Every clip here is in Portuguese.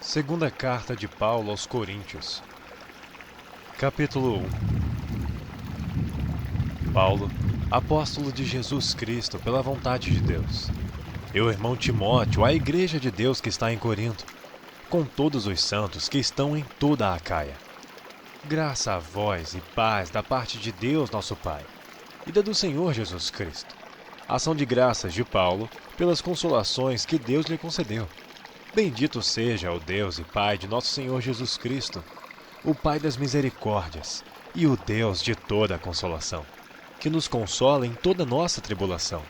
Segunda carta de Paulo aos Coríntios. Capítulo 1. Paulo, apóstolo de Jesus Cristo pela vontade de Deus. E o irmão Timóteo, à igreja de Deus que está em Corinto, com todos os santos que estão em toda a Acaia. Graça a vós e paz da parte de Deus nosso Pai, e da do Senhor Jesus Cristo. Ação de graças de Paulo pelas consolações que Deus lhe concedeu. Bendito seja o Deus e Pai de nosso Senhor Jesus Cristo, o Pai das misericórdias e o Deus de toda a consolação, que nos consola em toda nossa tribulação,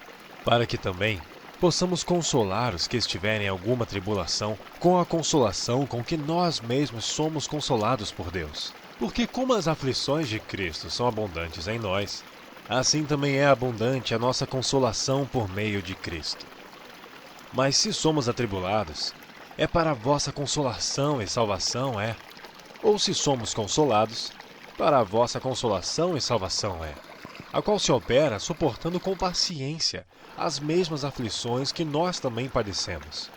para que também possamos consolar os que estiverem em alguma tribulação com a consolação com que nós mesmos somos consolados por Deus. Porque como as aflições de Cristo são abundantes em nós, assim também é abundante a nossa consolação por meio de Cristo. Mas se somos atribulados, é para a vossa consolação e salvação é. Ou se somos consolados, para a vossa consolação e salvação é. A qual se opera suportando com paciência as mesmas aflições que nós também padecemos.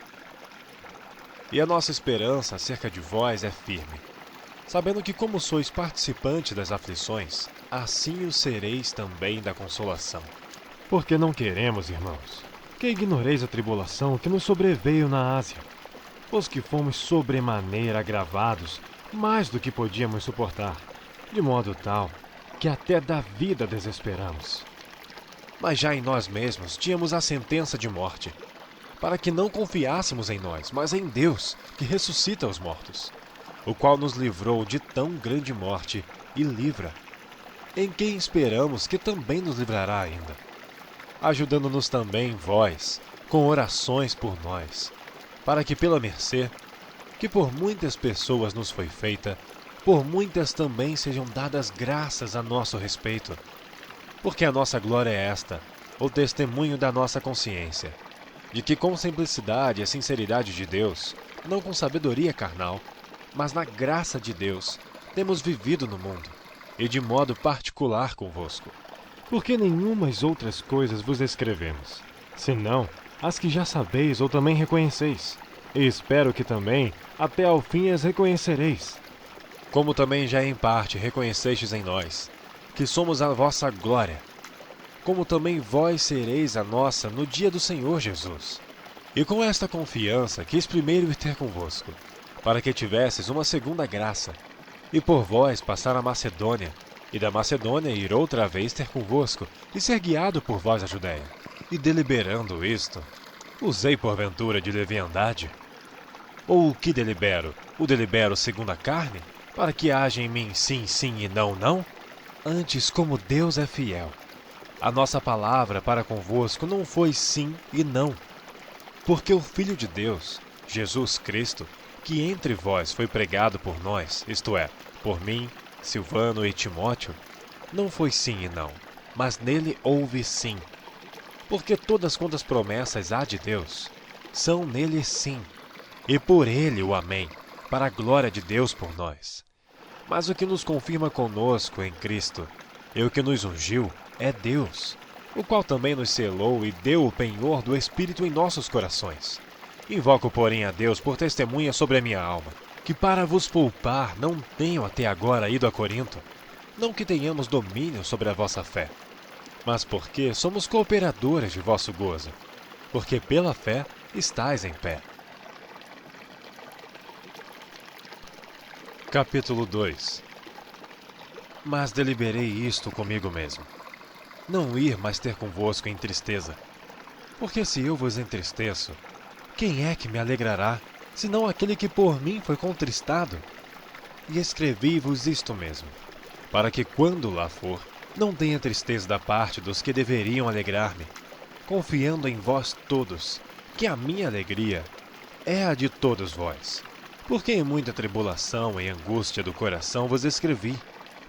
E a nossa esperança acerca de vós é firme, sabendo que como sois participantes das aflições, assim o sereis também da consolação. Porque não queremos, irmãos, que ignoreis a tribulação que nos sobreveio na Ásia, pois que fomos sobremaneira agravados, mais do que podíamos suportar, de modo tal que até da vida desesperamos. Mas já em nós mesmos tínhamos a sentença de morte, para que não confiássemos em nós, mas em Deus, que ressuscita os mortos, o qual nos livrou de tão grande morte e livra, em quem esperamos que também nos livrará ainda, ajudando-nos também vós, com orações por nós, para que pela mercê, que por muitas pessoas nos foi feita, por muitas também sejam dadas graças a nosso respeito. Porque a nossa glória é esta, o testemunho da nossa consciência, de que com simplicidade e sinceridade de Deus, não com sabedoria carnal, mas na graça de Deus, temos vivido no mundo, e de modo particular convosco. Porque nenhumas outras coisas vos escrevemos, senão as que já sabeis ou também reconheceis, e espero que também até ao fim as reconhecereis. Como também já em parte reconhecestes em nós, que somos a vossa glória, como também vós sereis a nossa no dia do Senhor Jesus. E com esta confiança quis primeiro ir ter convosco, para que tivesses uma segunda graça, e por vós passar a Macedônia, e da Macedônia ir outra vez ter convosco, e ser guiado por vós a Judéia. E deliberando isto, usei porventura de leviandade? Ou o que delibero? O delibero segundo a carne? Para que haja em mim sim, sim e não, não? Antes, como Deus é fiel, a nossa palavra para convosco não foi sim e não. Porque o Filho de Deus, Jesus Cristo, que entre vós foi pregado por nós, isto é, por mim, Silvano e Timóteo, não foi sim e não, mas nele houve sim. Porque todas quantas promessas há de Deus, são nele sim, e por ele o amém, para a glória de Deus por nós. Mas o que nos confirma conosco em Cristo, e o que nos ungiu, é Deus, o qual também nos selou e deu o penhor do Espírito em nossos corações. Invoco, porém, a Deus por testemunha sobre a minha alma, que para vos poupar não tenho até agora ido a Corinto, não que tenhamos domínio sobre a vossa fé, mas porque somos cooperadores de vosso gozo, porque pela fé estais em pé. Capítulo 2. Mas deliberei isto comigo mesmo, não ir mais ter convosco em tristeza, porque se eu vos entristeço, quem é que me alegrará, senão aquele que por mim foi contristado? E escrevi-vos isto mesmo, para que quando lá for, não tenha tristeza da parte dos que deveriam alegrar-me, confiando em vós todos, que a minha alegria é a de todos vós. Porque em muita tribulação e angústia do coração vos escrevi,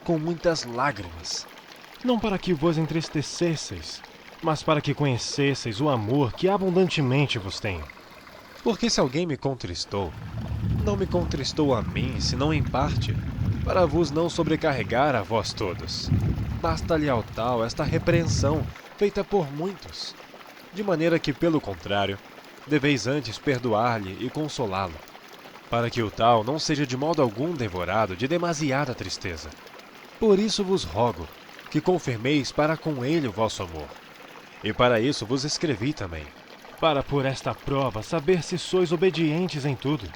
com muitas lágrimas. Não para que vos entristecesseis, mas para que conhecesseis o amor que abundantemente vos tenho. Porque se alguém me contristou, não me contristou a mim, senão em parte, para vos não sobrecarregar a vós todos. Basta-lhe ao tal esta repreensão, feita por muitos, de maneira que, pelo contrário, deveis antes perdoar-lhe e consolá-lo, para que o tal não seja de modo algum devorado de demasiada tristeza. Por isso vos rogo, que confirmeis para com ele o vosso amor. E para isso vos escrevi também, para por esta prova saber se sois obedientes em tudo.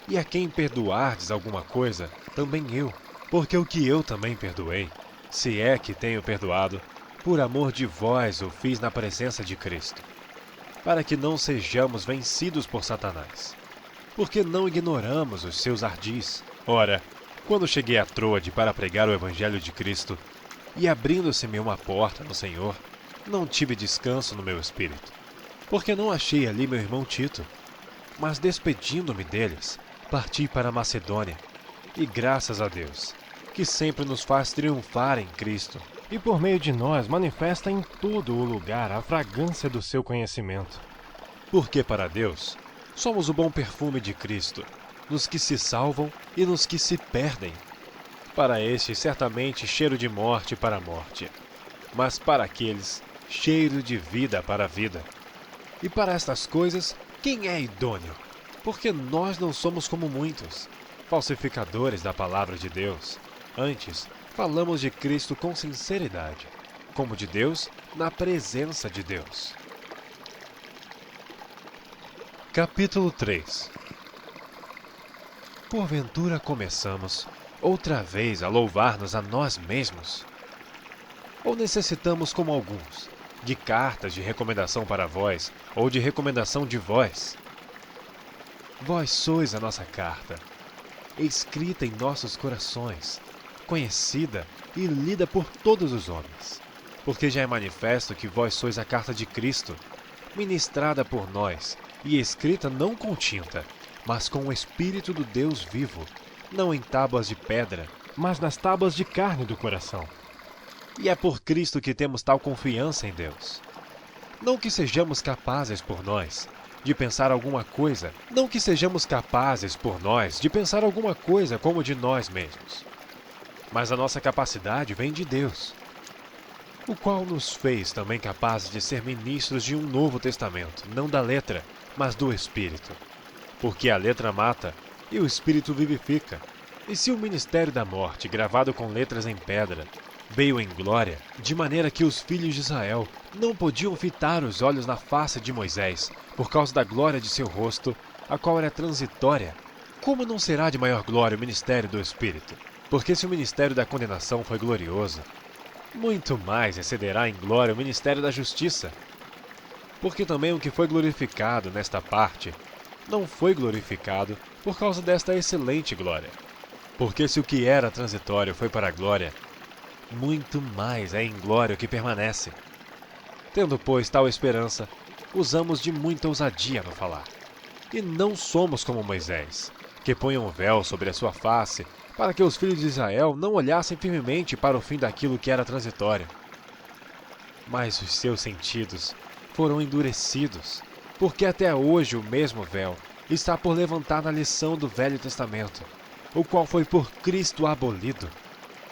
E a quem perdoardes alguma coisa, também eu, porque o que eu também perdoei, se é que tenho perdoado, por amor de vós o fiz na presença de Cristo, para que não sejamos vencidos por Satanás. Porque não ignoramos os seus ardis. Ora, quando cheguei a Troade para pregar o Evangelho de Cristo, e abrindo-se-me uma porta no Senhor, não tive descanso no meu espírito, porque não achei ali meu irmão Tito. Mas despedindo-me deles, parti para a Macedônia, e graças a Deus, que sempre nos faz triunfar em Cristo, e por meio de nós manifesta em todo o lugar a fragrância do seu conhecimento. Porque para Deus somos o bom perfume de Cristo, nos que se salvam e nos que se perdem. Para estes, certamente, cheiro de morte para a morte, mas para aqueles, cheiro de vida para a vida. E para estas coisas, quem é idôneo? Porque nós não somos como muitos, falsificadores da palavra de Deus. Antes, falamos de Cristo com sinceridade, como de Deus, na presença de Deus. Capítulo 3. Porventura começamos, outra vez, a louvar-nos a nós mesmos? Ou necessitamos, como alguns, de cartas de recomendação para vós, ou de recomendação de vós? Vós sois a nossa carta, escrita em nossos corações, conhecida e lida por todos os homens, porque já é manifesto que vós sois a carta de Cristo, ministrada por nós e escrita não com tinta, mas com o Espírito do Deus vivo, não em tábuas de pedra, mas nas tábuas de carne do coração. E é por Cristo que temos tal confiança em Deus. Não que sejamos capazes por nós de pensar alguma coisa, não que sejamos capazes por nós de pensar alguma coisa como de nós mesmos. Mas a nossa capacidade vem de Deus, o qual nos fez também capazes de ser ministros de um novo testamento, não da letra, mas do Espírito. Porque a letra mata e o Espírito vivifica. E se o ministério da morte, gravado com letras em pedra, veio em glória, de maneira que os filhos de Israel não podiam fitar os olhos na face de Moisés, por causa da glória de seu rosto, a qual era transitória, como não será de maior glória o ministério do Espírito? Porque se o ministério da condenação foi glorioso, muito mais excederá em glória o ministério da justiça. Porque também o que foi glorificado nesta parte não foi glorificado por causa desta excelente glória. Porque se o que era transitório foi para a glória, muito mais é em glória o que permanece. Tendo, pois, tal esperança, usamos de muita ousadia no falar. E não somos como Moisés, que põe um véu sobre a sua face, para que os filhos de Israel não olhassem firmemente para o fim daquilo que era transitório. Mas os seus sentidos foram endurecidos, porque até hoje o mesmo véu está por levantar na lição do Velho Testamento, o qual foi por Cristo abolido.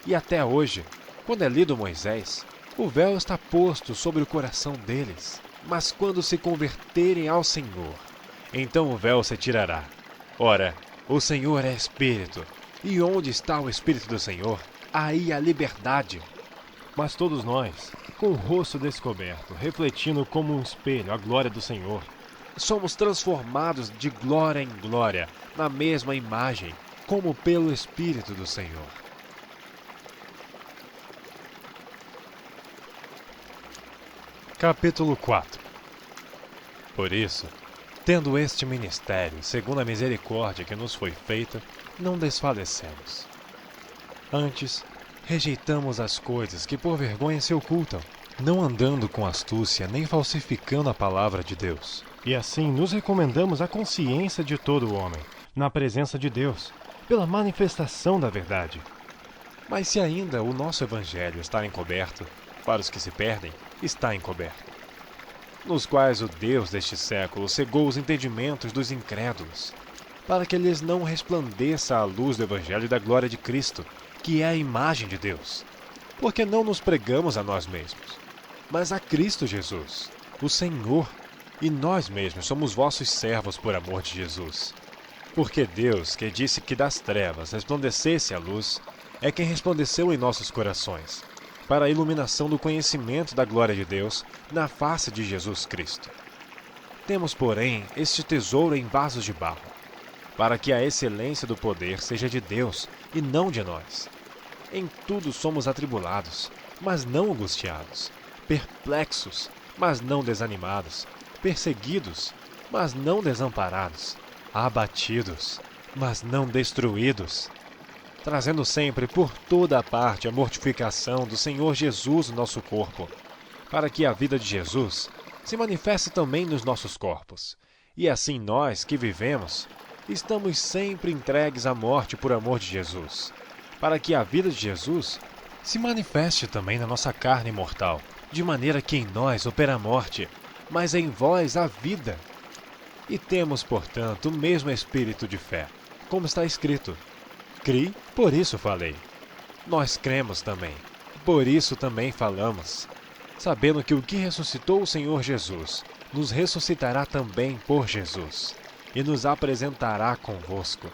E até hoje, quando é lido Moisés, o véu está posto sobre o coração deles. Mas quando se converterem ao Senhor, então o véu se tirará. Ora, o Senhor é Espírito, e onde está o Espírito do Senhor, aí a liberdade. Mas todos nós, com o rosto descoberto, refletindo como um espelho a glória do Senhor, somos transformados de glória em glória, na mesma imagem, como pelo Espírito do Senhor. Capítulo 4. Por isso, tendo este ministério, segundo a misericórdia que nos foi feita, não desfalecemos. Antes, rejeitamos as coisas que por vergonha se ocultam, não andando com astúcia nem falsificando a palavra de Deus. E assim nos recomendamos à consciência de todo o homem, na presença de Deus, pela manifestação da verdade. Mas se ainda o nosso evangelho está encoberto, para os que se perdem, está encoberto, nos quais o Deus deste século cegou os entendimentos dos incrédulos, para que lhes não resplandeça a luz do evangelho da glória de Cristo, que é a imagem de Deus. Porque não nos pregamos a nós mesmos, mas a Cristo Jesus, o Senhor, e nós mesmos somos vossos servos por amor de Jesus. Porque Deus, que disse que das trevas resplandecesse a luz, é quem resplandeceu em nossos corações, para a iluminação do conhecimento da glória de Deus na face de Jesus Cristo. Temos, porém, este tesouro em vasos de barro, para que a excelência do poder seja de Deus e não de nós. Em tudo somos atribulados, mas não angustiados, perplexos, mas não desanimados, perseguidos, mas não desamparados, abatidos, mas não destruídos, trazendo sempre por toda a parte a mortificação do Senhor Jesus no nosso corpo, para que a vida de Jesus se manifeste também nos nossos corpos. E assim nós, que vivemos, estamos sempre entregues à morte por amor de Jesus, para que a vida de Jesus se manifeste também na nossa carne mortal, de maneira que em nós opera a morte, mas em vós a vida. E temos, portanto, o mesmo espírito de fé, como está escrito: Cri, por isso falei. Nós cremos também, por isso também falamos, sabendo que o que ressuscitou o Senhor Jesus nos ressuscitará também por Jesus, e nos apresentará convosco.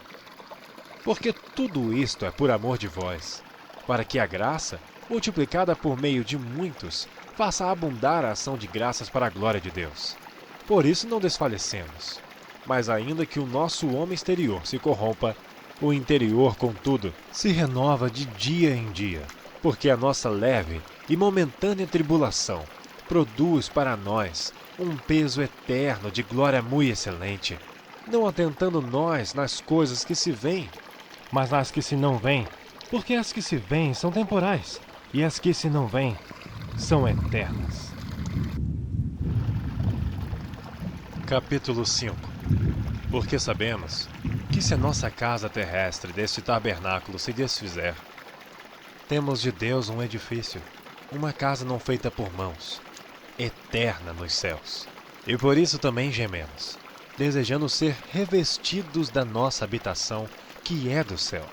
Porque tudo isto é por amor de vós, para que a graça, multiplicada por meio de muitos, faça abundar a ação de graças para a glória de Deus. Por isso não desfalecemos. Mas ainda que o nosso homem exterior se corrompa, o interior, contudo, se renova de dia em dia, porque a nossa leve e momentânea tribulação produz para nós um peso eterno de glória muito excelente, não atentando nós nas coisas que se veem, Mas nas que se não vêm, porque as que se veem são temporais, e as que se não vêm são eternas. Capítulo 5. Porque sabemos que se a nossa casa terrestre deste tabernáculo se desfizer, temos de Deus um edifício, uma casa não feita por mãos, eterna nos céus. E por isso também gememos, desejando ser revestidos da nossa habitação, que é do céu.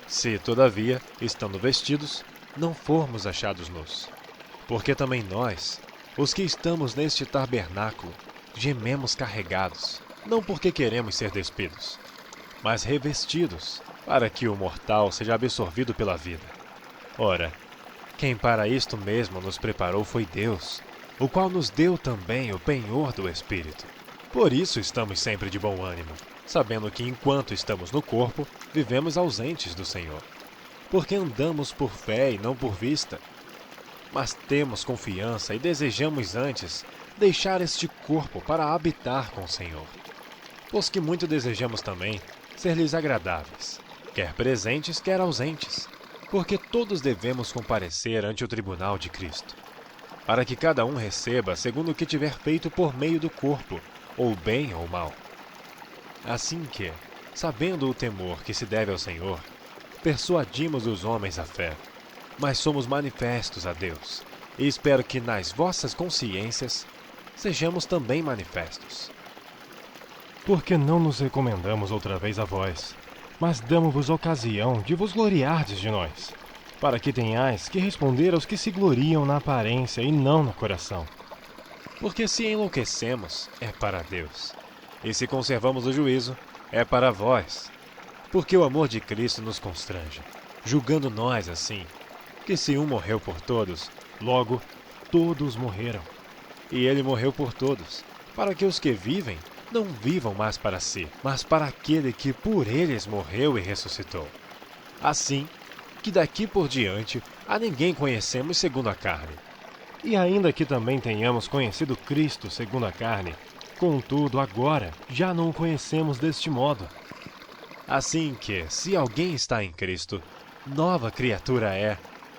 Se, todavia, estando vestidos, não formos achados nus. Porque também nós, os que estamos neste tabernáculo, gememos carregados, não porque queremos ser despidos, mas revestidos, para que o mortal seja absorvido pela vida. Ora, quem para isto mesmo nos preparou foi Deus, o qual nos deu também o penhor do Espírito. Por isso estamos sempre de bom ânimo, sabendo que enquanto estamos no corpo, vivemos ausentes do Senhor. Porque andamos por fé e não por vista. Mas temos confiança e desejamos antes deixar este corpo para habitar com o Senhor. Pois que muito desejamos também ser-lhes agradáveis, quer presentes, quer ausentes, porque todos devemos comparecer ante o tribunal de Cristo, para que cada um receba segundo o que tiver feito por meio do corpo, ou bem ou mal. Assim que, sabendo o temor que se deve ao Senhor, persuadimos os homens à fé, mas somos manifestos a Deus, e espero que nas vossas consciências sejamos também manifestos. Porque não nos recomendamos outra vez a vós, mas damos-vos ocasião de vos gloriardes de nós, para que tenhais que responder aos que se gloriam na aparência e não no coração. Porque se enlouquecemos, é para Deus, e se conservamos o juízo, é para vós. Porque o amor de Cristo nos constrange, julgando nós assim, que se um morreu por todos, logo todos morreram. E ele morreu por todos, para que os que vivem não vivam mais para si, mas para aquele que por eles morreu e ressuscitou. Assim, que daqui por diante a ninguém conhecemos segundo a carne. E ainda que também tenhamos conhecido Cristo segundo a carne, contudo agora já não o conhecemos deste modo. Assim que, se alguém está em Cristo, nova criatura é.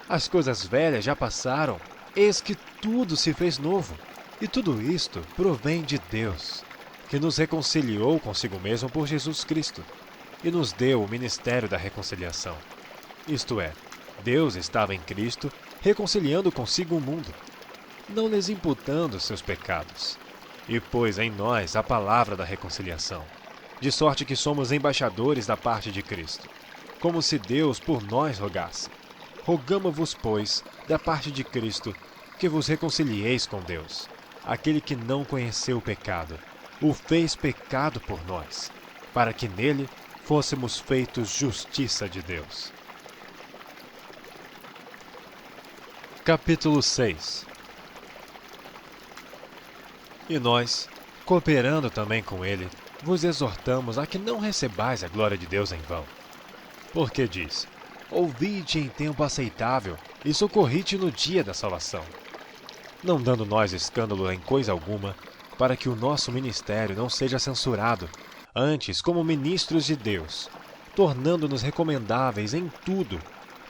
As coisas velhas já passaram, eis que tudo se fez novo. E tudo isto provém de Deus, que nos reconciliou consigo mesmo por Jesus Cristo, e nos deu o ministério da reconciliação. Isto é, Deus estava em Cristo, reconciliando consigo o mundo, não lhes imputando seus pecados, e pôs em nós a palavra da reconciliação, de sorte que somos embaixadores da parte de Cristo, como se Deus por nós rogasse. Rogamo-vos, pois, da parte de Cristo, que vos reconcilieis com Deus. Aquele que não conheceu o pecado, o fez pecado por nós, para que nele fôssemos feitos justiça de Deus. Capítulo 6. E nós, cooperando também com ele, vos exortamos a que não recebais a glória de Deus em vão. Porque diz: ouvi-te em tempo aceitável e socorri-te no dia da salvação. Não dando nós escândalo em coisa alguma, para que o nosso ministério não seja censurado, antes como ministros de Deus, tornando-nos recomendáveis em tudo,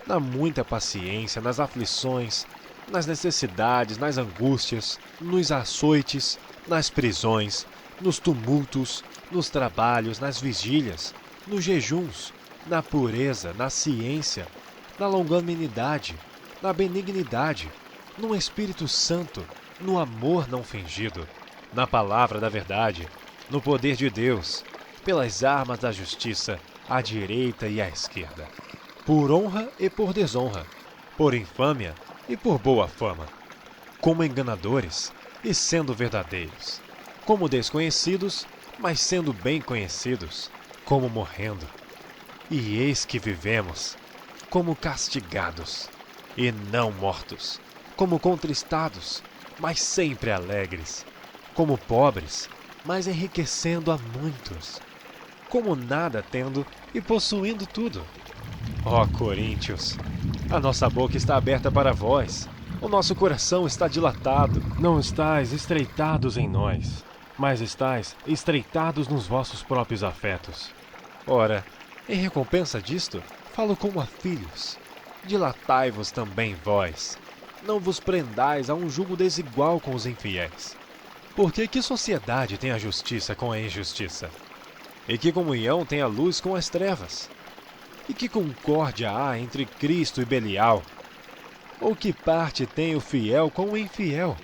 na muita paciência, nas aflições, nas necessidades, nas angústias, nos açoites, nas prisões, nos tumultos, nos trabalhos, nas vigílias, nos jejuns, na pureza, na ciência, na longanimidade, na benignidade, no Espírito Santo, no amor não fingido, na palavra da verdade, no poder de Deus, pelas armas da justiça, à direita e à esquerda, por honra e por desonra, por infâmia e por boa fama, como enganadores e sendo verdadeiros, como desconhecidos, mas sendo bem conhecidos, como morrendo. E eis que vivemos, como castigados, e não mortos, como contristados, mas sempre alegres, como pobres, mas enriquecendo a muitos, como nada tendo e possuindo tudo. Ó Coríntios, a nossa boca está aberta para vós, o nosso coração está dilatado. Não estáis estreitados em nós, mas estáis estreitados nos vossos próprios afetos. Ora, em recompensa disto, falo como a filhos. Dilatai-vos também vós. Não vos prendais a um jugo desigual com os infiéis. Porque que sociedade tem a justiça com a injustiça? E que comunhão tem a luz com as trevas? E que concórdia há entre Cristo e Belial? Ou que parte tem o fiel com o infiel?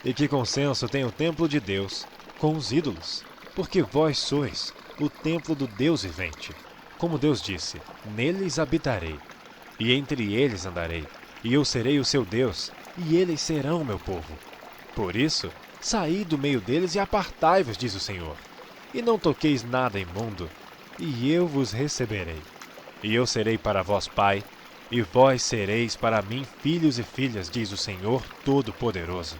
E que consenso tem o templo de Deus com os ídolos? Porque vós sois o templo do Deus vivente. Como Deus disse, neles habitarei, e entre eles andarei, e eu serei o seu Deus, e eles serão o meu povo. Por isso, saí do meio deles e apartai-vos, diz o Senhor, e não toqueis nada imundo, e eu vos receberei. E eu serei para vós pai, e vós sereis para mim filhos e filhas, diz o Senhor Todo-Poderoso.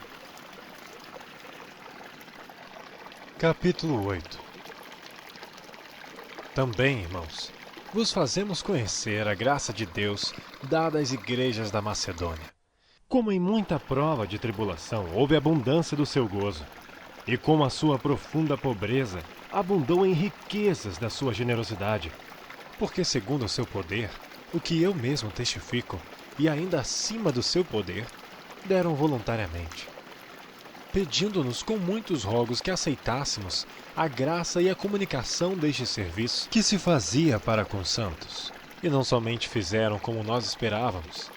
Capítulo 8. Também, irmãos, vos fazemos conhecer a graça de Deus dada às igrejas da Macedônia. Como em muita prova de tribulação houve abundância do seu gozo, e como a sua profunda pobreza abundou em riquezas da sua generosidade. Porque segundo o seu poder, o que eu mesmo testifico, e ainda acima do seu poder, deram voluntariamente, pedindo-nos com muitos rogos que aceitássemos a graça e a comunicação deste serviço que se fazia para com os santos. E não somente fizeram como nós esperávamos,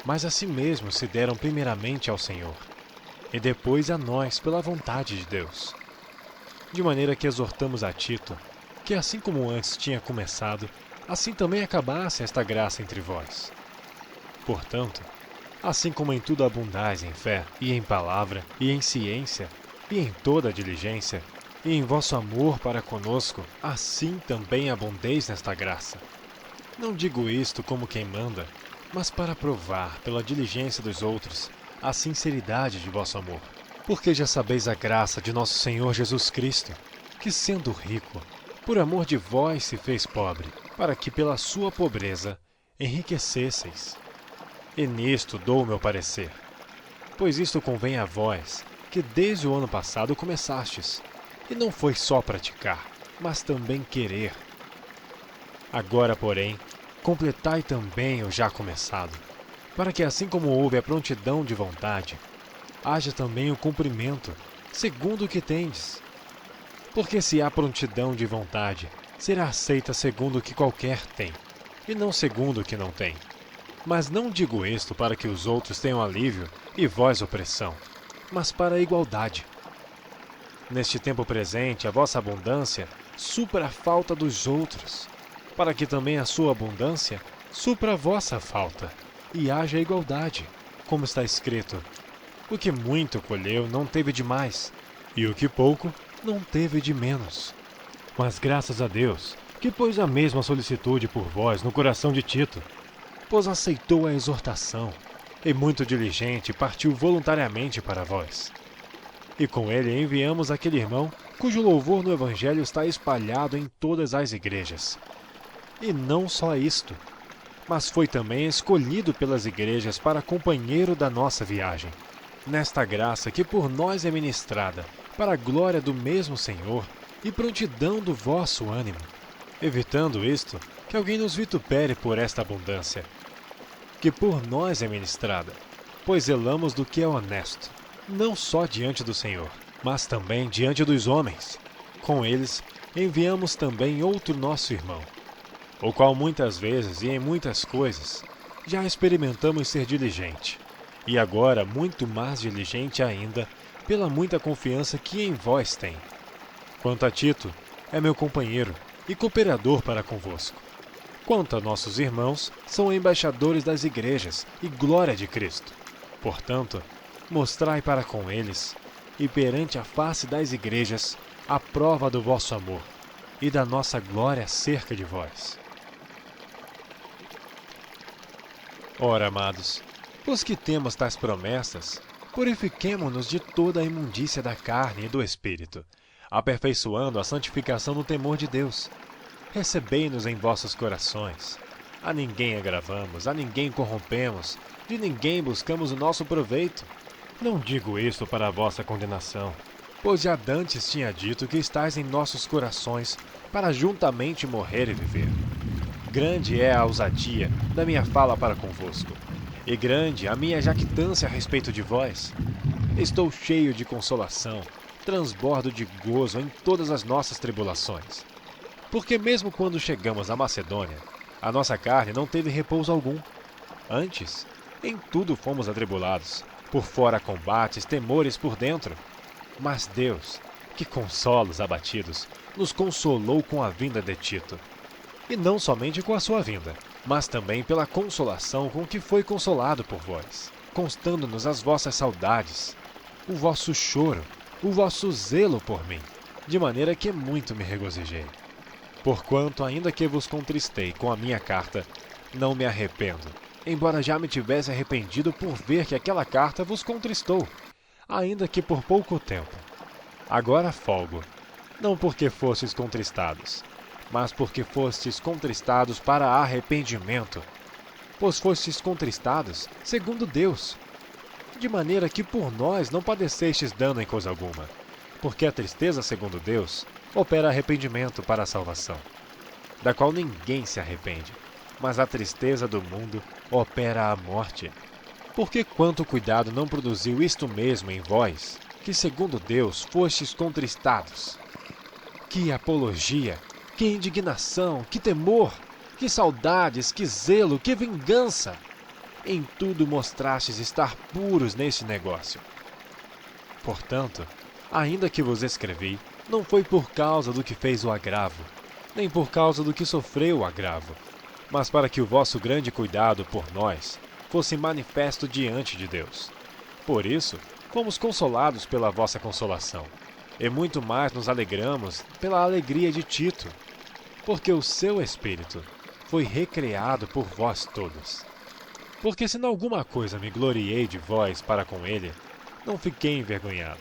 mas a si mesmos se deram primeiramente ao Senhor, e depois a nós pela vontade de Deus. De maneira que exortamos a Tito, que assim como antes tinha começado, assim também acabasse esta graça entre vós. Portanto, assim como em tudo abundais em fé, e em palavra, e em ciência, e em toda diligência, e em vosso amor para conosco, assim também abundeis nesta graça. Não digo isto como quem manda, mas para provar, pela diligência dos outros, a sinceridade de vosso amor. Porque já sabeis a graça de nosso Senhor Jesus Cristo, que sendo rico, por amor de vós se fez pobre, para que pela sua pobreza enriquecesseis. E nisto dou o meu parecer. Pois isto convém a vós, que desde o ano passado começastes, e não foi só praticar, mas também querer. Agora, porém, completai também o já começado, para que assim como houve a prontidão de vontade, haja também o cumprimento, segundo o que tendes. Porque se há prontidão de vontade, será aceita segundo o que qualquer tem, e não segundo o que não tem. Mas não digo isto para que os outros tenham alívio e vós opressão, mas para a igualdade. Neste tempo presente, a vossa abundância supra a falta dos outros, para que também a sua abundância supra a vossa falta, e haja igualdade, como está escrito: o que muito colheu não teve de mais, e o que pouco não teve de menos. Mas graças a Deus, que pôs a mesma solicitude por vós no coração de Tito, pois aceitou a exortação, e muito diligente partiu voluntariamente para vós. E com ele enviamos aquele irmão, cujo louvor no Evangelho está espalhado em todas as igrejas. E não só isto, mas foi também escolhido pelas igrejas para companheiro da nossa viagem, nesta graça que por nós é ministrada, para a glória do mesmo Senhor e prontidão do vosso ânimo, evitando isto, que alguém nos vitupere por esta abundância, que por nós é ministrada, pois zelamos do que é honesto, não só diante do Senhor, mas também diante dos homens. Com eles enviamos também outro nosso irmão, o qual muitas vezes e em muitas coisas já experimentamos ser diligente, e agora muito mais diligente ainda pela muita confiança que em vós tem. Quanto a Tito, é meu companheiro e cooperador para convosco. Quanto a nossos irmãos, são embaixadores das igrejas e glória de Cristo. Portanto, mostrai para com eles, e perante a face das igrejas, a prova do vosso amor e da nossa glória acerca de vós. Ora, amados, pois que temos tais promessas, purifiquemo-nos de toda a imundícia da carne e do espírito, aperfeiçoando a santificação no temor de Deus. Recebei-nos em vossos corações. A ninguém agravamos, a ninguém corrompemos, de ninguém buscamos o nosso proveito. não digo isto para a vossa condenação, Pois já dantes tinha dito que estais em nossos corações para juntamente morrer e viver. Grande é a ousadia da minha fala para convosco, e grande a minha jactância a respeito de vós. Estou cheio de consolação, transbordo de gozo em todas as nossas tribulações. Porque mesmo quando chegamos à Macedônia, a nossa carne não teve repouso algum. Antes, em tudo fomos atribulados, por fora combates, temores por dentro. Mas Deus, que consola os abatidos, nos consolou com a vinda de Tito. E não somente com a sua vinda, mas também pela consolação com que foi consolado por vós, constando-nos as vossas saudades, o vosso choro, o vosso zelo por mim, de maneira que muito me regozijei. Porquanto, ainda que vos contristei com a minha carta, não me arrependo, embora já me tivesse arrependido por ver que aquela carta vos contristou, ainda que por pouco tempo. Agora folgo, não porque fostes contristados, mas porque fostes contristados para arrependimento, pois fostes contristados segundo Deus, de maneira que por nós não padecestes dano em coisa alguma, porque a tristeza segundo Deus opera arrependimento para a salvação, da qual ninguém se arrepende, mas a tristeza do mundo opera a morte. Porque quanto cuidado não produziu isto mesmo em vós, que segundo Deus fostes contristados? Que apologia, que indignação, que temor, que saudades, que zelo, que vingança! Em tudo mostrastes estar puros neste negócio. Portanto, ainda que vos escrevi, não foi por causa do que fez o agravo, nem por causa do que sofreu o agravo, mas para que o vosso grande cuidado por nós fosse manifesto diante de Deus. Por isso, fomos consolados pela vossa consolação, e muito mais nos alegramos pela alegria de Tito, porque o seu espírito foi recreado por vós todos. Porque se em alguma coisa me gloriei de vós para com ele, não fiquei envergonhado.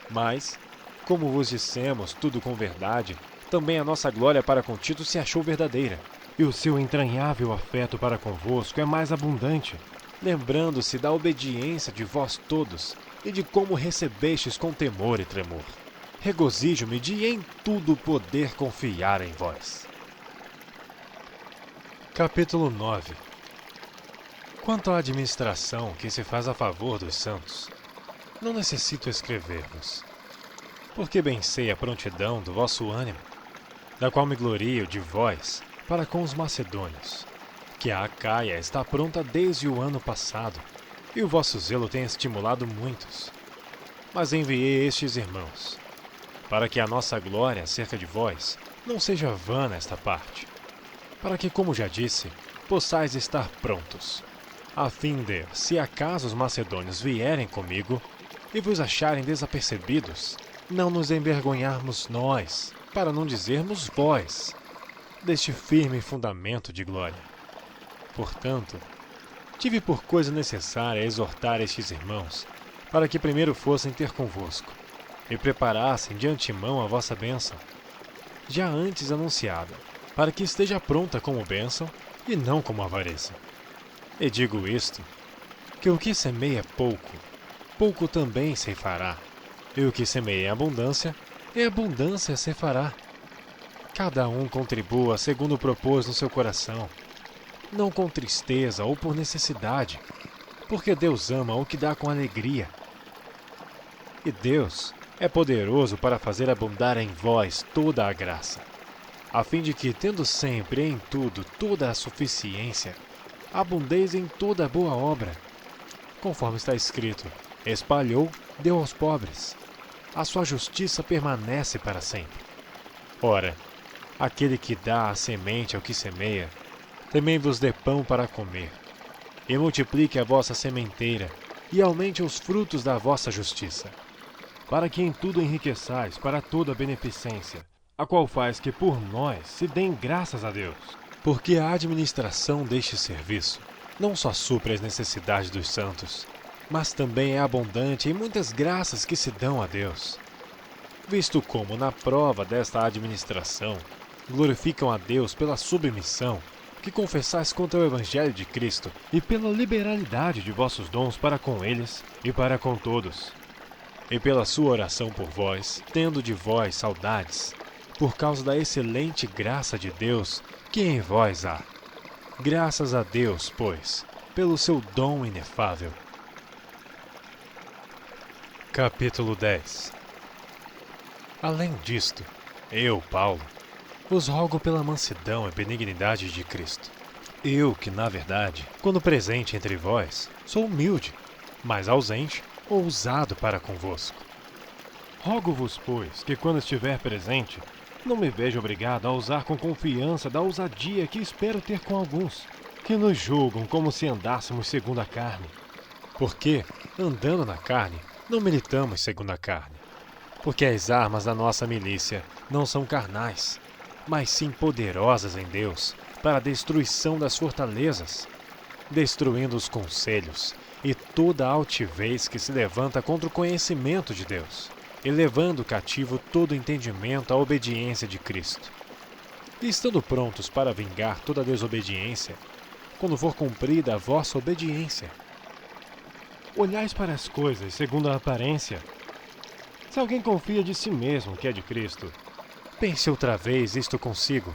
Mas, como vos dissemos tudo com verdade, também a nossa glória para com Tito se achou verdadeira, e o seu entranhável afeto para convosco é mais abundante, lembrando-se da obediência de vós todos e de como recebestes com temor e tremor. Regozijo-me de em tudo poder confiar em vós. Capítulo 9. Quanto à administração que se faz a favor dos santos, não necessito escrever-vos, porque bem sei a prontidão do vosso ânimo, da qual me glorio de vós para com os macedônios, que a Acaia está pronta desde o ano passado, e o vosso zelo tem estimulado muitos. Mas enviei estes irmãos, para que a nossa glória acerca de vós não seja vã nesta parte, para que, como já disse, possais estar prontos, a fim de, se acaso os macedônios vierem comigo e vos acharem desapercebidos, não nos envergonharmos nós, para não dizermos vós, deste firme fundamento de glória. Portanto, tive por coisa necessária exortar estes irmãos, para que primeiro fossem ter convosco, e preparassem de antemão a vossa bênção, já antes anunciada, para que esteja pronta como bênção e não como avareza. E digo isto, que o que semeia pouco, pouco também ceifará, e o que semeia em abundância, em abundância ceifará. Cada um contribua segundo propôs no seu coração, não com tristeza ou por necessidade, porque Deus ama o que dá com alegria. E Deus é poderoso para fazer abundar em vós toda a graça, a fim de que, tendo sempre em tudo toda a suficiência, abundeis em toda boa obra. Conforme está escrito, espalhou, deu aos pobres. A sua justiça permanece para sempre. Ora, aquele que dá a semente ao que semeia, também vos dê pão para comer, e multiplique a vossa sementeira, e aumente os frutos da vossa justiça, para que em tudo enriqueçais para toda beneficência, a qual faz que por nós se deem graças a Deus. porque a administração deste serviço não só supre as necessidades dos santos, mas também é abundante em muitas graças que se dão a Deus, visto como, na prova desta administração, glorificam a Deus pela submissão que confessais contra o Evangelho de Cristo E pela liberalidade de vossos dons para com eles e para com todos. e pela sua oração por vós, tendo de vós saudades, por causa da excelente graça de Deus que em vós há. Graças a Deus, pois, pelo seu dom inefável. Capítulo 10. Além disto, eu, Paulo, vos rogo pela mansidão e benignidade de Cristo. Eu que, na verdade, quando presente entre vós, sou humilde, mas ausente, ousado para convosco. Rogo-vos, pois, que quando estiver presente, não me veja obrigado a usar com confiança da ousadia que espero ter com alguns, que nos julgam como se andássemos segundo a carne. Porque, andando na carne, não militamos segundo a carne. Porque as armas da nossa milícia não são carnais, mas sim poderosas em Deus para a destruição das fortalezas, destruindo os conselhos e toda a altivez que se levanta contra o conhecimento de Deus, e levando cativo todo entendimento à obediência de Cristo. E estando prontos para vingar toda a desobediência, quando for cumprida a vossa obediência. Olhais para as coisas segundo a aparência. Se alguém confia de si mesmo que é de Cristo, Pense outra vez isto consigo,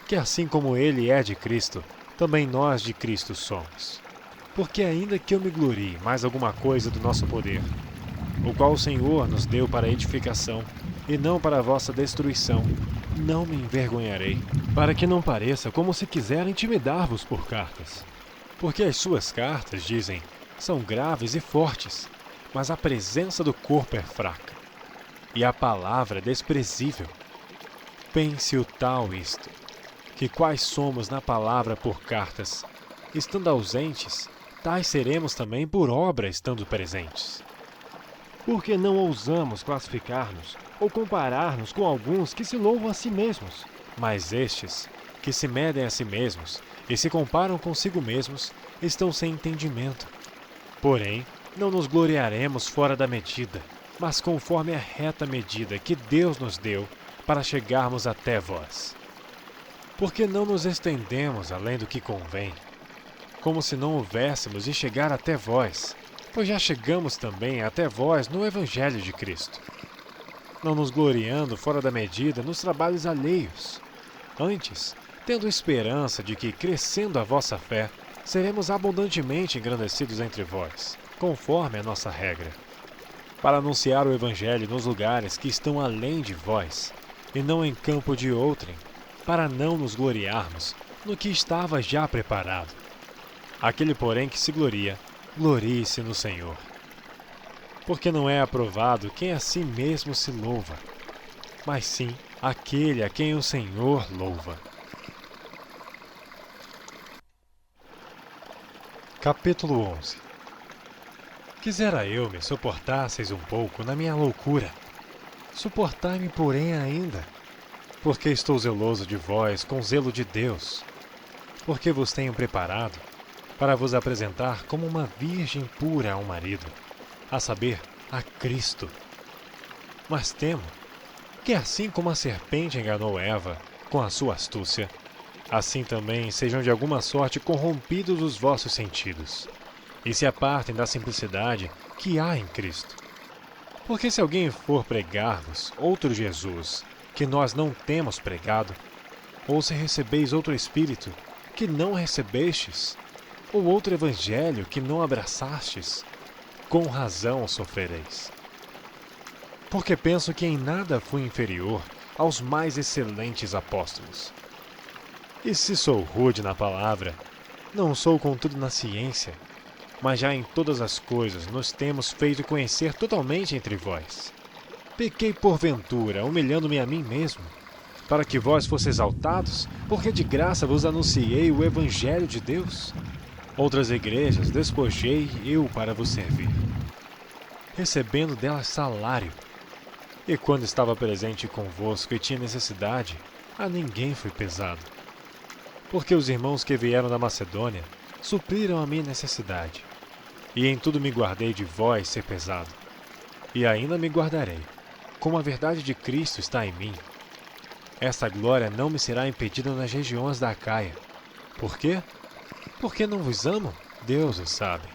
que assim como ele é de Cristo, também nós de Cristo somos. Porque ainda que eu me glorie mais alguma coisa do nosso poder, o qual o Senhor nos deu para edificação, e não para a vossa destruição, não me envergonharei, para que não pareça como se quiser intimidar-vos por cartas. porque as suas cartas, dizem, são graves e fortes, mas a presença do corpo é fraca, e a palavra é desprezível. Pense o tal isto, que quais somos na palavra por cartas, estando ausentes, tais seremos também por obra estando presentes. Porque não ousamos classificar-nos ou comparar-nos com alguns que se louvam a si mesmos. Mas estes, que se medem a si mesmos e se comparam consigo mesmos, estão sem entendimento. Porém, não nos gloriaremos fora da medida, mas conforme a reta medida que Deus nos deu para chegarmos até vós. Porque não nos estendemos além do que convém, como se não houvéssemos de chegar até vós, pois já chegamos também até vós no Evangelho de Cristo. Não nos gloriando fora da medida nos trabalhos alheios, antes, tendo esperança de que, crescendo a vossa fé, seremos abundantemente engrandecidos entre vós, conforme a nossa regra, para anunciar o Evangelho nos lugares que estão além de vós, e não em campo de outrem, para não nos gloriarmos no que estava já preparado. Aquele, porém, que se gloria, glorie-se no Senhor. Porque não é aprovado quem a si mesmo se louva, mas sim aquele a quem o Senhor louva. Capítulo 11. Quisera eu me suportasseis um pouco na minha loucura. Suportai-me, porém, ainda. Porque estou zeloso de vós com zelo de Deus, porque vos tenho preparado para vos apresentar como uma virgem pura ao marido, a saber, a Cristo. Mas temo que assim como a serpente enganou Eva com a sua astúcia, assim também sejam de alguma sorte corrompidos os vossos sentidos, e se apartem da simplicidade que há em Cristo. Porque se alguém for pregar-vos outro Jesus, que nós não temos pregado, ou se recebeis outro Espírito, que não recebestes, ou outro Evangelho que não abraçastes, com razão sofrereis. Porque penso que em nada fui inferior aos mais excelentes apóstolos. E se sou rude na palavra, não sou contudo na ciência, mas já em todas as coisas nos temos feito conhecer totalmente entre vós. Pequei porventura, humilhando-me a mim mesmo, para que vós fosseis exaltados, porque de graça vos anunciei o Evangelho de Deus? Outras igrejas despojei eu para vos servir, recebendo delas salário. E quando estava presente convosco e tinha necessidade, a ninguém fui pesado. Porque os irmãos que vieram da Macedônia supriram a minha necessidade, e em tudo me guardei de vós ser pesado. E ainda me guardarei, como a verdade de Cristo está em mim. Esta glória não me será impedida nas regiões da Acaia. Por quê? Porque não vos amo? Deus o sabe.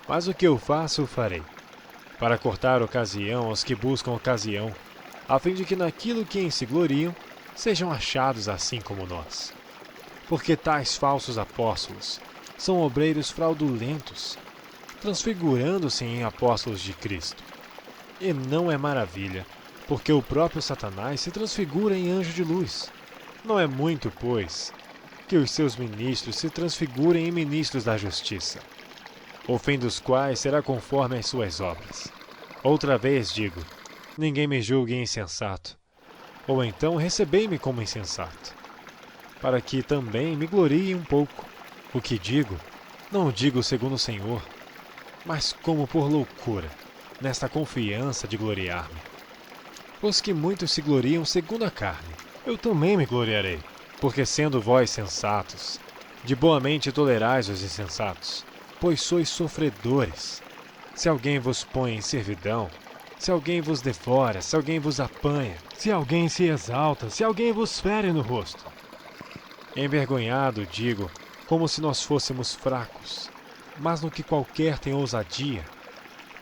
Mas o que eu faço, o farei, para cortar ocasião aos que buscam ocasião, a fim de que naquilo que em se gloriam, sejam achados assim como nós. Porque tais falsos apóstolos são obreiros fraudulentos, transfigurando-se em apóstolos de Cristo. E não é maravilha, porque o próprio Satanás se transfigura em anjo de luz. Não é muito, pois, que os seus ministros se transfigurem em ministros da justiça, o fim dos quais será conforme as suas obras. Outra vez digo, ninguém me julgue insensato, ou então recebei-me como insensato, para que também me glorie um pouco. O que digo, não digo segundo o Senhor, mas como por loucura, nesta confiança de gloriar-me. Pois que muitos se gloriam segundo a carne, eu também me gloriarei, porque sendo vós sensatos, de boa mente tolerais os insensatos, pois sois sofredores. Se alguém vos põe em servidão, se alguém vos devora, se alguém vos apanha, Se alguém se exalta, se alguém vos fere no rosto, envergonhado digo, como se nós fôssemos fracos, mas no que qualquer tem ousadia,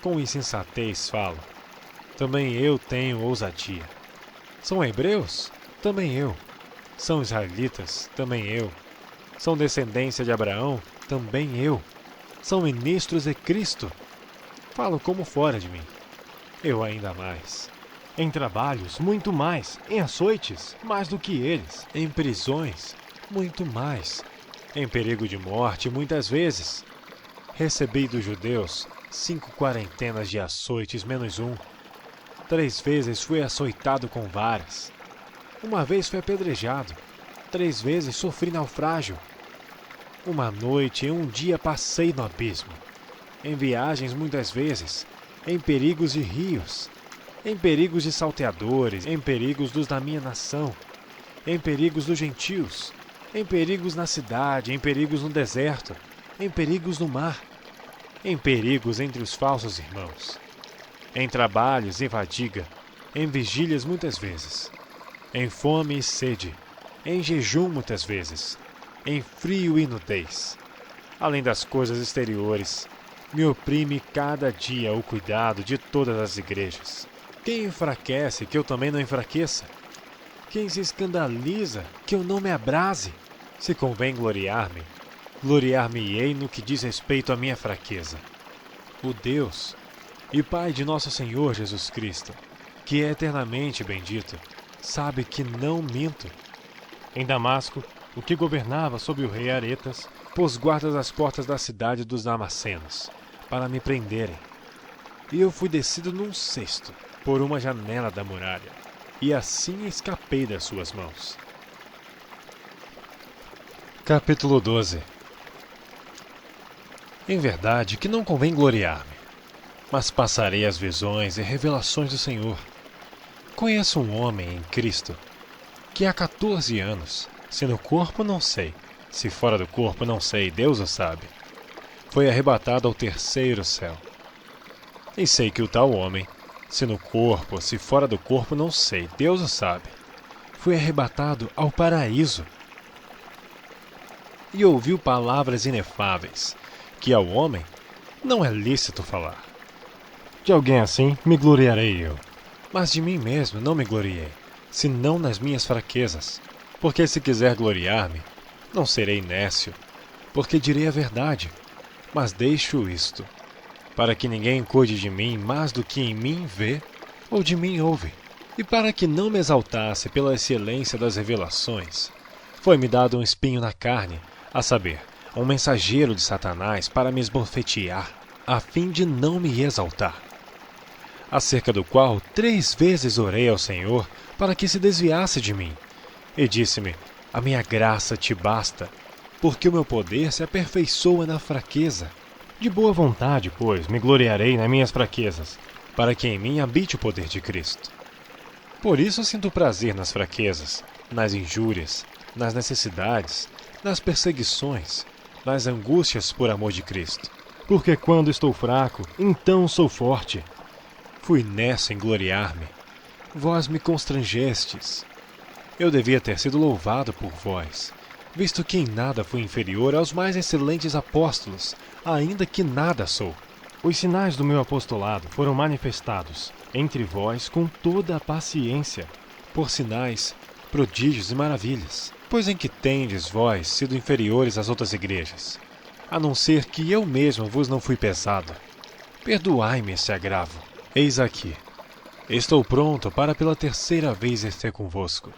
com insensatez falo. Também eu tenho ousadia. São hebreus? Também eu. São israelitas? Também eu. São descendência de Abraão? Também eu. São ministros de Cristo? Falo como fora de mim. Eu ainda mais. em trabalhos, muito mais, em açoites, mais do que eles, Em prisões? Muito mais. Em perigo de morte, muitas vezes. Recebi dos judeus 5 quarentenas de açoites menos um. 3 vezes fui açoitado com varas. Uma vez fui apedrejado. 3 vezes sofri naufrágio. Uma noite e um dia passei no abismo. Em viagens muitas vezes. Em perigos de rios. Em perigos de salteadores. Em perigos dos da minha nação. Em perigos dos gentios. Em perigos na cidade. Em perigos no deserto. Em perigos no mar. Em perigos entre os falsos irmãos. Em trabalhos e fadiga. Em vigílias muitas vezes. Em fome e sede. Em jejum muitas vezes. Em frio e nudez. Além das coisas exteriores, me oprime cada dia o cuidado de todas as igrejas. Quem enfraquece, que eu também não enfraqueça? Quem se escandaliza, que eu não me abrase? Se convém gloriar-me, gloriar-me-ei no que diz respeito à minha fraqueza. O Deus e Pai de nosso Senhor Jesus Cristo, que é eternamente bendito, sabe que não minto. em Damasco, o que governava sob o rei Aretas, Pôs guardas às portas da cidade dos Damascenos, para me prenderem. E eu fui descido num cesto, por uma janela da muralha, e assim escapei das suas mãos. Capítulo 12. Em verdade que não convém gloriar-me, mas passarei as visões e revelações do Senhor. Conheço um homem em Cristo, que há 14 anos, se no corpo não sei, se fora do corpo não sei, Deus o sabe, foi arrebatado ao terceiro céu. E sei que o tal homem, se no corpo, se fora do corpo não sei, Deus o sabe, foi arrebatado ao paraíso. E ouviu palavras inefáveis, que ao homem não é lícito falar. De alguém assim me gloriarei eu. Mas de mim mesmo não me gloriei, senão nas minhas fraquezas. Porque se quiser gloriar-me, não serei nécio, porque direi a verdade. Mas deixo isto, para que ninguém cuide de mim mais do que em mim vê ou de mim ouve. E para que não me exaltasse pela excelência das revelações, foi-me dado um espinho na carne, a saber, um mensageiro de Satanás para me esbofetear, a fim de não me exaltar. Acerca do qual 3 vezes orei ao Senhor para que se desviasse de mim. E disse-me, a minha graça te basta, porque o meu poder se aperfeiçoa na fraqueza. De boa vontade, pois, me gloriarei nas minhas fraquezas, para que em mim habite o poder de Cristo. Por isso sinto prazer nas fraquezas, nas injúrias, nas necessidades, nas perseguições, nas angústias por amor de Cristo. porque quando estou fraco, então sou forte. Fui nessa em gloriar-me. Vós me constrangestes. Eu devia ter sido louvado por vós, visto que em nada fui inferior aos mais excelentes apóstolos, ainda que nada sou. Os sinais do meu apostolado foram manifestados entre vós com toda a paciência. Por sinais, prodígios e maravilhas. Pois em que tendes vós sido inferiores às outras igrejas, a não ser que eu mesmo vos não fui pesado? Perdoai-me este agravo. Eis aqui. Estou pronto para pela 3ª vez estar convosco,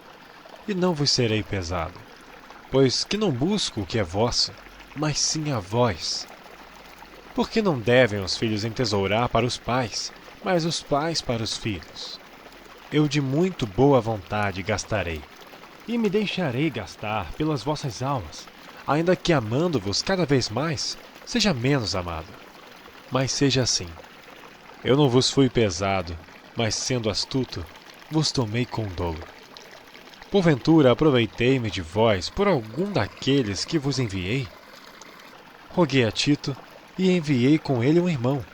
e não vos serei pesado, pois que não busco o que é vosso, mas sim a vós. Porque não devem os filhos entesourar para os pais, mas os pais para os filhos. Eu de muito boa vontade gastarei, E me deixarei gastar pelas vossas almas, ainda que amando-vos cada vez mais, seja menos amado. Mas seja assim. Eu não vos fui pesado, mas sendo astuto, vos tomei com dolo. Porventura aproveitei-me de vós por algum daqueles que vos enviei? Roguei a Tito e enviei com ele um irmão.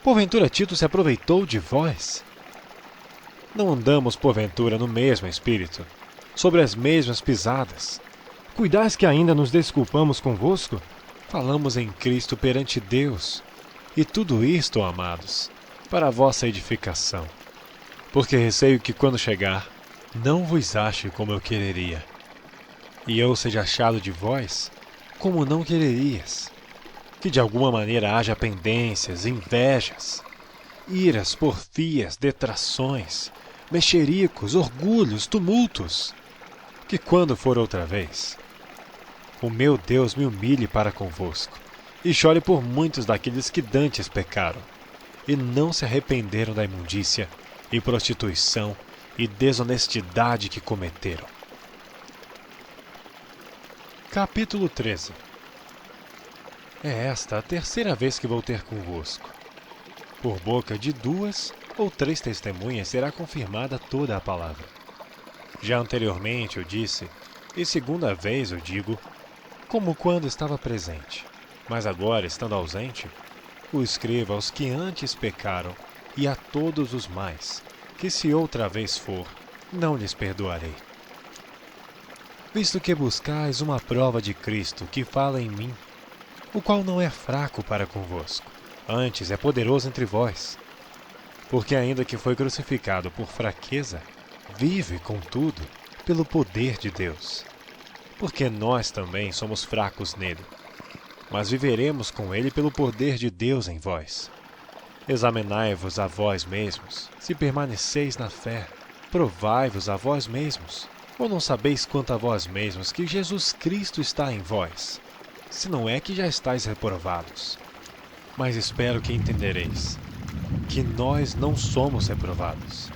Porventura Tito se aproveitou de vós? Não andamos porventura no mesmo espírito, sobre as mesmas pisadas? cuidais que ainda nos desculpamos convosco? Falamos em Cristo perante Deus, e tudo isto, amados, para a vossa edificação. Porque receio que quando chegar, não vos ache como eu quereria, e eu seja achado de vós como não quererias, que de alguma maneira haja pendências, invejas, iras, porfias, detrações, mexericos, orgulhos, tumultos, que quando for outra vez, o meu Deus me humilhe para convosco, e chore por muitos daqueles que dantes pecaram, e não se arrependeram da imundícia, e prostituição, e desonestidade que cometeram. Capítulo 13. É esta a 3ª vez que vou ter convosco. Por boca de 2 ou 3 testemunhas será confirmada toda a palavra. Já anteriormente eu disse, e 2ª vez eu digo, como quando estava presente, mas agora, estando ausente, o escrevo aos que antes pecaram e a todos os mais, que se outra vez for, não lhes perdoarei. Visto que buscais uma prova de Cristo que fala em mim, o qual não é fraco para convosco, antes é poderoso entre vós. Porque ainda que foi crucificado por fraqueza, vive, contudo, pelo poder de Deus. Porque nós também somos fracos nele, mas viveremos com ele pelo poder de Deus em vós. Examinai-vos a vós mesmos, se permaneceis na fé. Provai-vos a vós mesmos. Ou não sabeis quanto a vós mesmos que Jesus Cristo está em vós, se não é que já estáis reprovados? Mas espero que entendereis que nós não somos reprovados.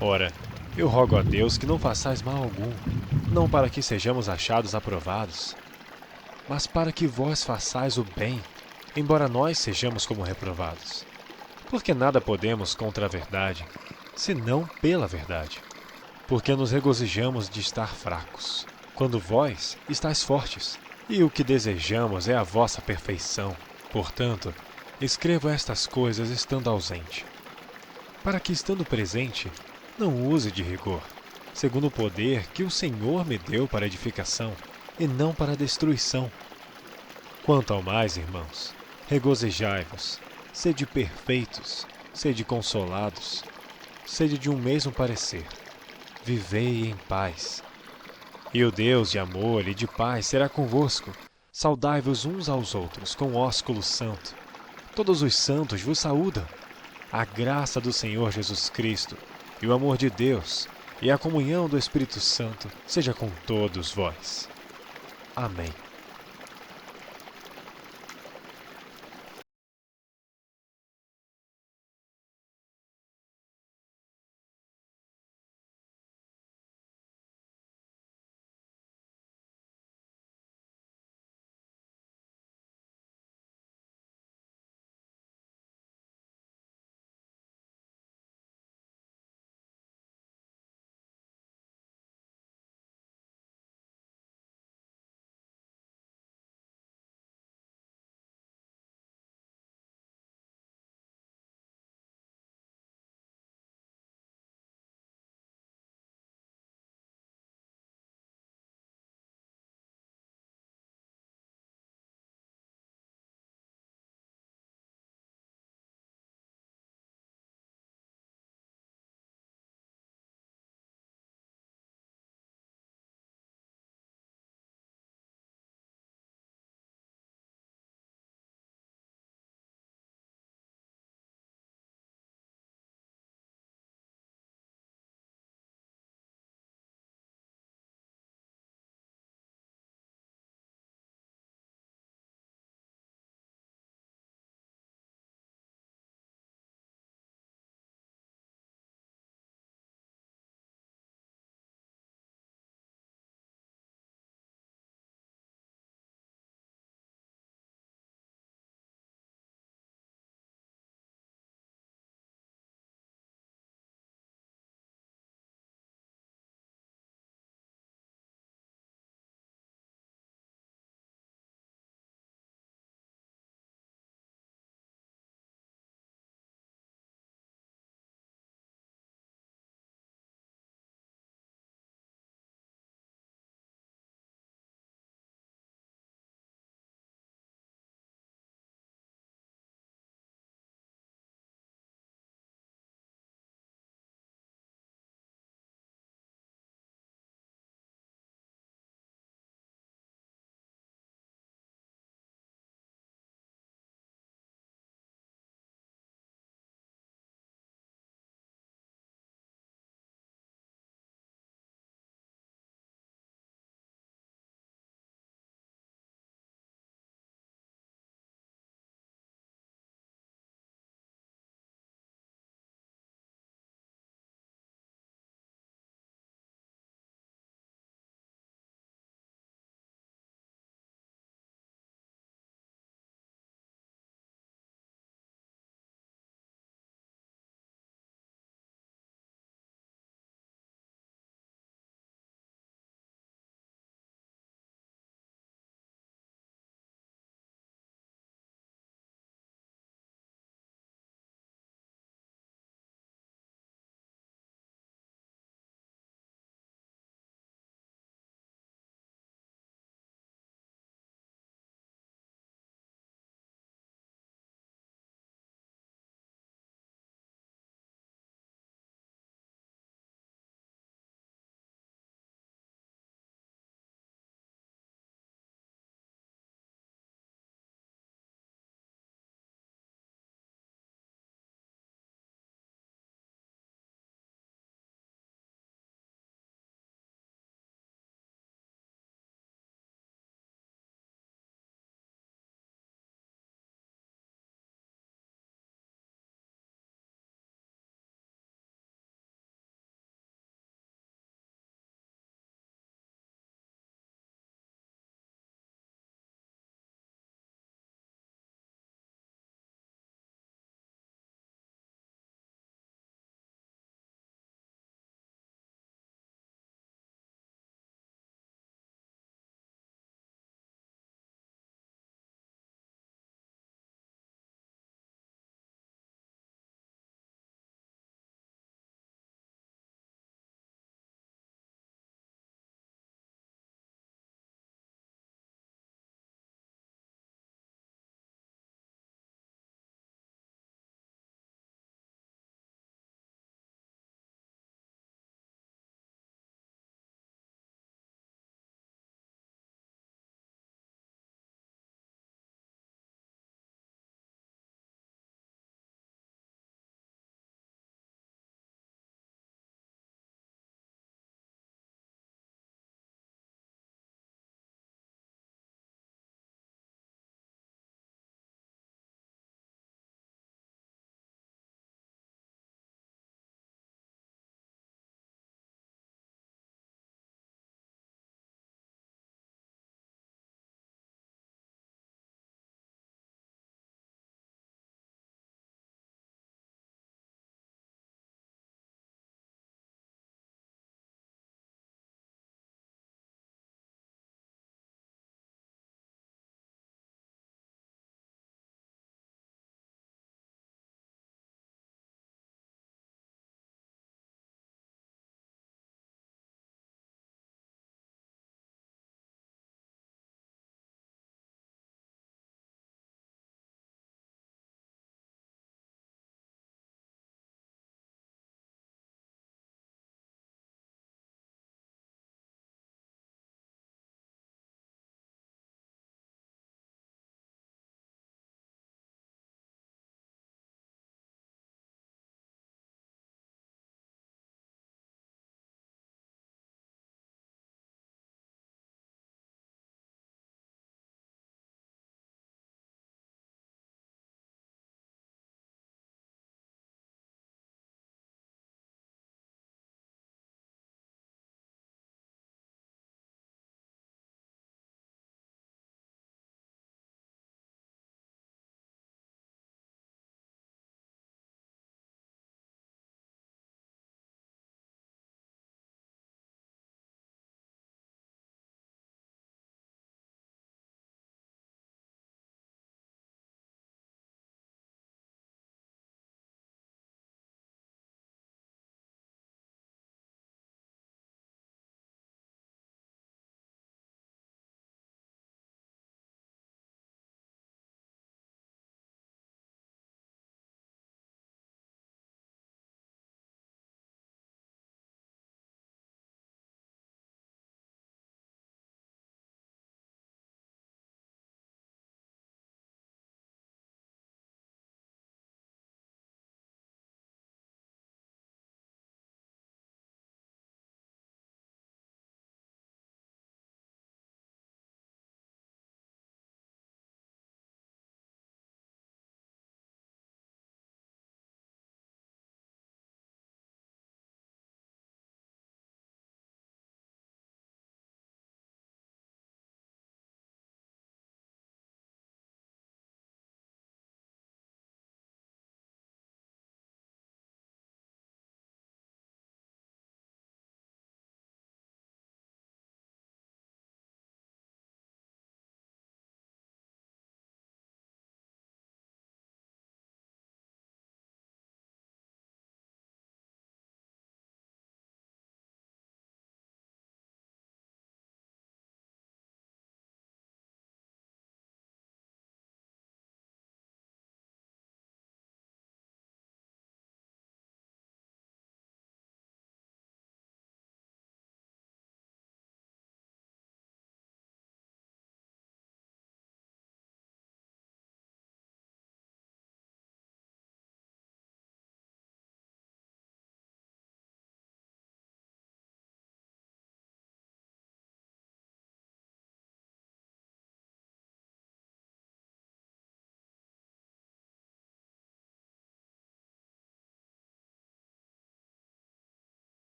Ora, eu rogo a Deus que não façais mal algum, não para que sejamos achados aprovados, mas para que vós façais o bem, embora nós sejamos como reprovados. Porque nada podemos contra a verdade, senão pela verdade. porque nos regozijamos de estar fracos, quando vós estáis fortes. E o que desejamos é a vossa perfeição. Portanto, escrevo estas coisas estando ausente, para que, estando presente, não use de rigor, segundo o poder que o Senhor me deu para edificação, e não para destruição. Quanto ao mais, irmãos, regozijai-vos, sede perfeitos, sede consolados, sede de um mesmo parecer, vivei em paz. E o Deus de amor e de paz será convosco. Saudai-vos uns aos outros com ósculo santo. Todos os santos vos saúdam. A graça do Senhor Jesus Cristo, e o amor de Deus, e a comunhão do Espírito Santo seja com todos vós. Amém.